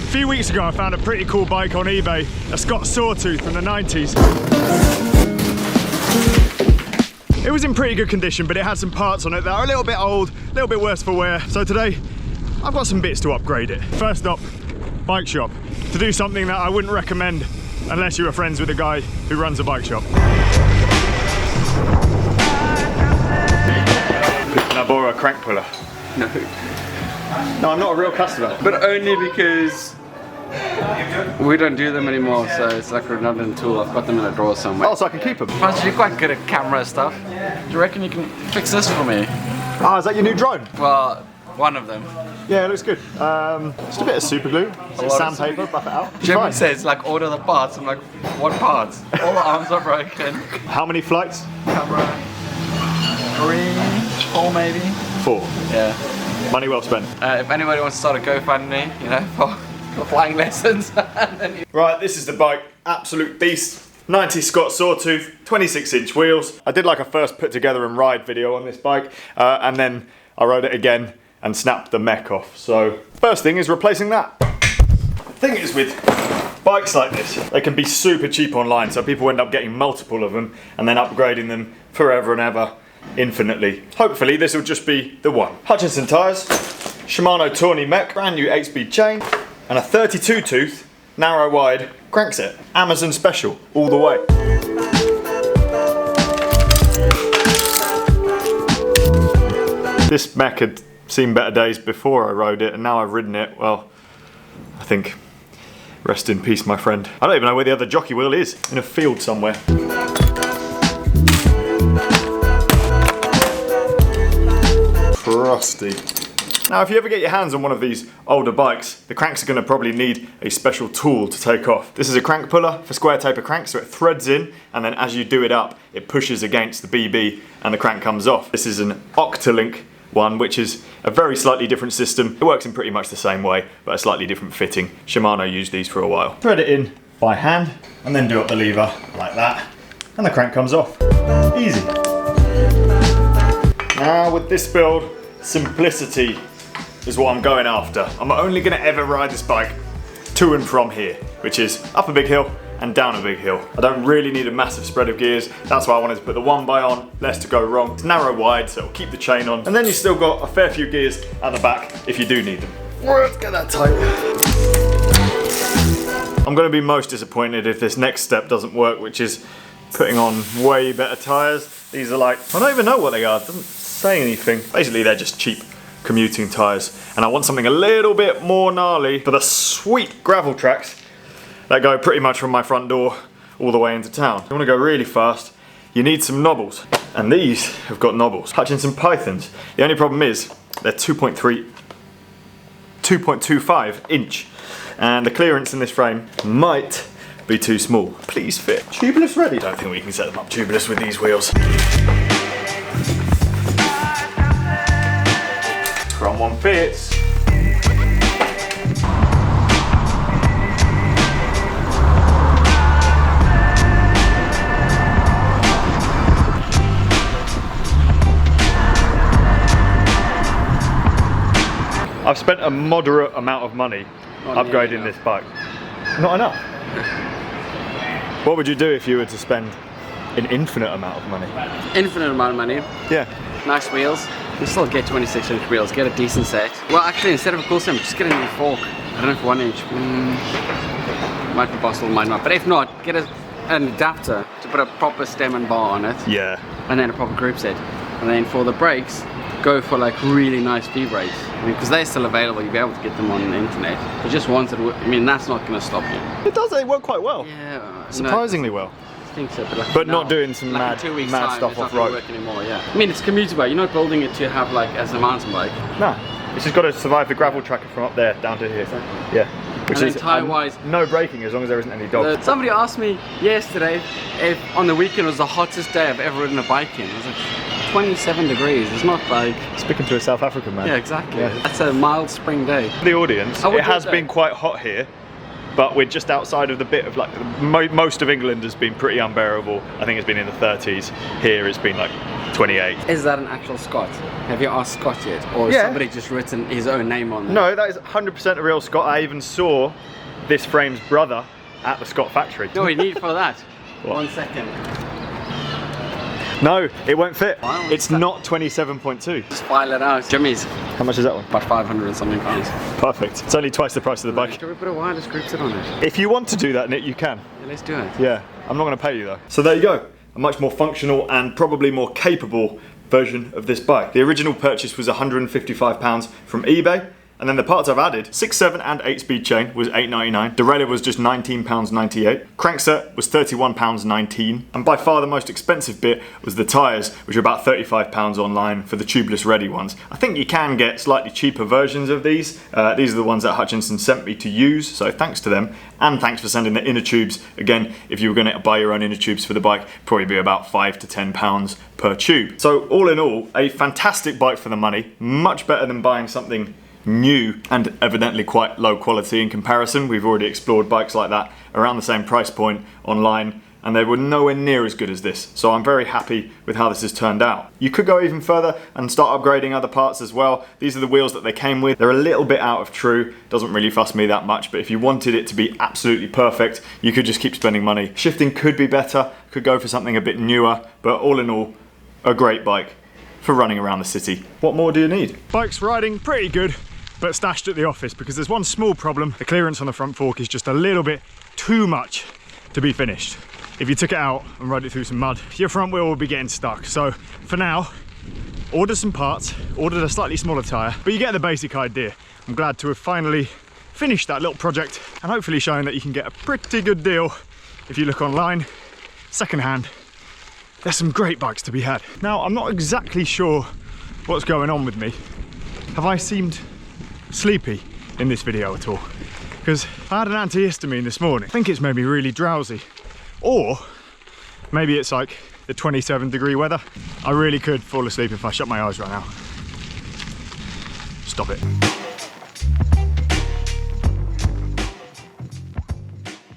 few weeks ago I found a pretty cool bike on eBay, a Scott Sawtooth from the 90s. It was in pretty good condition, but it had some parts on it that are a little bit old, a little bit worse for wear. So today, I've got some bits to upgrade it. First up, bike shop. To do something that I wouldn't recommend unless you were friends with a guy who runs a bike shop. Can I borrow a crank puller? No. No, I'm not a real customer. But only because we don't do them anymore, so it's like a redundant tool. I've got them in a drawer somewhere. Oh, so I can keep them? Plus, you're quite good at camera stuff. Do you reckon you can fix this for me? Ah, is that your new drone? Well, one of them. Yeah, it looks good. Just a bit of super glue, sandpaper, buff it out. Jimmy says, like, order the parts. I'm like, what parts? All the arms are broken. How many flights? Camera. 3, 4 maybe. 4. Yeah. Money well spent. If anybody wants to start a GoFundMe, you know, for flying lessons. Right, this is the bike. Absolute beast. 90 Scott Sawtooth, 26-inch wheels. I did like a first put together and ride video on this bike, and then I rode it again and snapped the mech off. So first thing is replacing that. The thing is with bikes like this, they can be super cheap online, so people end up getting multiple of them and then upgrading them forever and ever, infinitely. Hopefully this will just be the one. Hutchinson Tyres, Shimano Tawny mech, brand new 8-speed chain, and a 32 tooth, narrow wide crankset. Amazon special, all the way. This mech had seen better days before I rode it, and now I've ridden it, well, I think, rest in peace, my friend. I don't even know where the other jockey wheel is, in a field somewhere. Crusty. Now, if you ever get your hands on one of these older bikes, the cranks are going to probably need a special tool to take off. This is a crank puller for square taper cranks, so it threads in, and then as you do it up, it pushes against the BB and the crank comes off. This is an Octolink one, which is a very slightly different system. It works in pretty much the same way, but a slightly different fitting. Shimano used these for a while. Thread it in by hand, and then do up the lever like that, and the crank comes off. Easy. Now with this build, simplicity is what I'm going after. I'm only going to ever ride this bike to and from here, which is up a big hill and down a big hill. I don't really need a massive spread of gears. That's why I wanted to put the 1x on, less to go wrong. It's narrow wide, so it'll keep the chain on. And then you've still got a fair few gears at the back if you do need them. Let's get that tight. I'm going to be most disappointed if this next step doesn't work, which is putting on way better tyres. These are like, I don't even know what they are. It doesn't say anything. Basically, they're just cheap commuting tyres, and I want something a little bit more gnarly for the sweet gravel tracks that go pretty much from my front door all the way into town. If you want to go really fast, you need some knobbles, and these have got knobbles. Hutchinson Pythons. The only problem is they're 2.25 inch, and the clearance in this frame might be too small. Please fit. Tubeless ready. Don't think we can set them up tubeless with these wheels. Front one fits. I've spent a moderate amount of money upgrading this bike. Not enough. What would you do if you were to spend an infinite amount of money? Infinite amount of money. Yeah. Nice wheels. You still get 26-inch wheels, get a decent set. Well, actually, instead of a cool stem, just get a new fork. I don't know if 1 inch. Might be possible, might not. But if not, get an adapter to put a proper stem and bar on it. Yeah. And then a proper group set. And then for the brakes, go for like really nice V-brakes. I mean, because they're still available, you'll be able to get them on the internet. But just once it, I mean, that's not going to stop you. It does, they work quite well. Yeah. Surprisingly well. I think so, but, like but not doing some like mad stuff off road anymore. Yeah. I mean, it's a commuter bike. You're not building it to have like as a mountain bike. No, it's just got to survive the gravel tracker from up there down to here. Exactly. Yeah, which is tire-wise, no braking as long as there isn't any dog. Somebody asked me yesterday if on the weekend was the hottest day I've ever ridden a bike in. I was like, 27 degrees. It's not like speaking to a South African man. Yeah, exactly. Yeah. That's a mild spring day. For the audience, it has been quite hot here. but we're just outside of the bit of like, most of England has been pretty unbearable. I think it's been in the 30s. Here it's been like 28. Is that an actual Scot? Have you asked Scott yet? Or has somebody just written his own name on there? No, that is 100% a real Scot. I even saw this frame's brother at the Scott factory. No, we need for that. What? 1 second. No, it won't fit. Wow, it's not 27.2. Just file it out. Jimmy's. How much is that one? About 500 and something pounds. Perfect. It's only twice the price of the bike. Can we put a wireless grip set on it? If you want to do that, Nick, you can. Yeah, let's do it. Yeah, I'm not going to pay you though. So there you go. A much more functional and probably more capable version of this bike. The original purchase was £155 from eBay. And then the parts I've added, 6, 7 and 8 speed chain was £8.99. Derailleur was just £19.98. Crankset was £31.19. And by far the most expensive bit was the tyres, which are about £35 online for the tubeless ready ones. I think you can get slightly cheaper versions of these. These are the ones that Hutchinson sent me to use, so thanks to them. And thanks for sending the inner tubes. Again, if you were going to buy your own inner tubes for the bike, probably be about £5 to £10 per tube. So all in all, a fantastic bike for the money. Much better than buying something new and evidently quite low quality in comparison. We've already explored bikes like that around the same price point online, and they were nowhere near as good as this. So I'm very happy with how this has turned out. You could go even further and start upgrading other parts as well. These are the wheels that they came with. They're a little bit out of true. Doesn't really fuss me that much, but if you wanted it to be absolutely perfect, you could just keep spending money. Shifting could be better, could go for something a bit newer, but all in all, a great bike for running around the city. What more do you need? Bike's riding pretty good, but stashed at the office because there's one small problem. The clearance on the front fork is just a little bit too much to be finished. If you took it out and rode it through some mud, your front wheel will be getting stuck. So for now, ordered some parts, ordered a slightly smaller tyre, but you get the basic idea. I'm glad to have finally finished that little project and hopefully shown that you can get a pretty good deal if you look online, secondhand. There's some great bikes to be had. Now, I'm not exactly sure what's going on with me. Have I seemed sleepy in this video at all? Because I had an antihistamine this morning. I think it's made me really drowsy. Or maybe it's like the 27-degree weather. I really could fall asleep if I shut my eyes right now. Stop it.